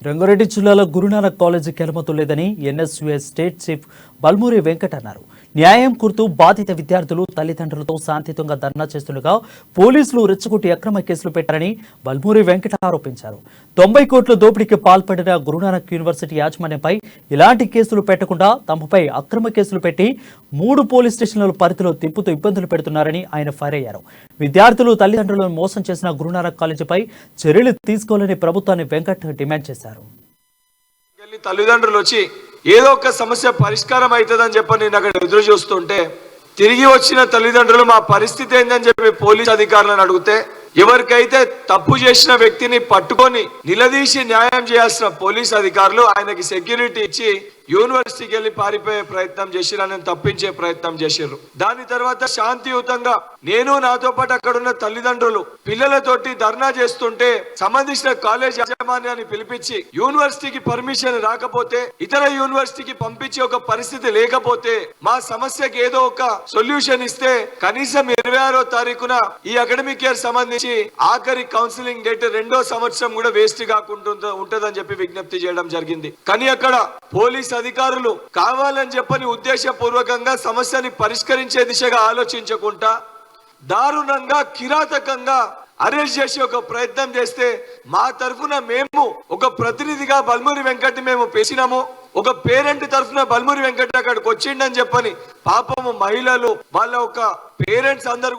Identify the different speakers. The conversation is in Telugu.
Speaker 1: రంగారెడ్డి జిల్లాలో గురునానక్ కాలేజీ కెలమతు లేదని ఎన్ఎస్యుఎస్ స్టేట్ చీఫ్ బల్మూరి వెంకట్ అన్నారు. న్యాయం కోరుతూ బాధిత విద్యార్థులు తల్లిదండ్రులతో శాంతియుతంగా ధర్నా చేస్తుండగా పోలీసులు రెచ్చగొట్టి అక్రమ కేసులు పెట్టారని బల్మూరి వెంకట్ ఆరోపించారు. 90 కోట్ల దోపిడీకి పాల్పడిన గురునానక్ యూనివర్సిటీ యాజమాన్యంపై ఇలాంటి కేసులు పెట్టకుండా తమపై అక్రమ కేసులు పెట్టి 3 పోలీస్ స్టేషన్ల పరిధిలో తిప్పుతూ ఇబ్బందులు పెడుతున్నారని ఆయన ఫైర్ అయ్యారు. విద్యార్థులు తల్లిదండ్రులను మోసం చేసిన గురునానక్ కాలేజీపై చర్యలు తీసుకోవాలని ప్రభుత్వాన్ని వెంకట్ డిమాండ్ చేశారు.
Speaker 2: తల్లిదండ్రులు వచ్చి ఏదో ఒక సమస్య పరిష్కారం అవుతుందని చెప్పి నేను అక్కడ ఎదురు చూస్తుంటే తిరిగి వచ్చిన తల్లిదండ్రులు మా పరిస్థితి ఏందని చెప్పి పోలీస్ అధికారులను అడిగితే ఎవరికైతే తప్పు చేసిన వ్యక్తిని పట్టుకొని నిలదీసి న్యాయం చేయాల్సిన పోలీస్ అధికారులు ఆయనకి సెక్యూరిటీ ఇచ్చి యూనివర్సిటీకి వెళ్ళి పారిపోయే ప్రయత్నం చేసిరు, ఆయన తప్పించే ప్రయత్నం చేసిర్రు. దాని తర్వాత శాంతియుతంగా నేను నాతో పాటు అక్కడ ఉన్న తల్లిదండ్రులు పిల్లలతోటి ధర్నా చేస్తుంటే సంబంధించిన కాలేజ్ యాజమాన్యాన్ని పిలిపించి యూనివర్సిటీకి పర్మిషన్ రాకపోతే ఇతర యూనివర్సిటీకి పంపించే ఒక పరిస్థితి లేకపోతే మా సమస్యకి ఏదో ఒక సొల్యూషన్ ఇస్తే కనీసం 26వ తారీఖున ఈ అకాడమిక్ ఇయర్ సంబంధించి ఆఖరి కౌన్సిలింగ్ డేట్ 2వ సంవత్సరం కూడా వేస్ట్ కాకుండా ఉంటదని చెప్పి విజ్ఞప్తి చేయడం జరిగింది. కానీ అక్కడ పోలీస్ అధికారులు కావాలని చెప్పని ఉద్దేశపూర్వకంగా సమస్యని పరిష్కరించే దిశగా ఆలోచించకుండా దారుణంగా కిరాతకంగా అరెస్ట్ చేసి ఒక ప్రయత్నం చేస్తే మా తరఫున మేము ఒక ప్రతినిధిగా బల్మూరి వెంకట్ మేము పేసినాము. ఒక పేరెంట్ తరఫున బల్మూరి వెంకట్ అక్కడికి వచ్చిండని చెప్పని పాపము మహిళలు వాళ్ళ ఒక పేరెంట్స్ అందరు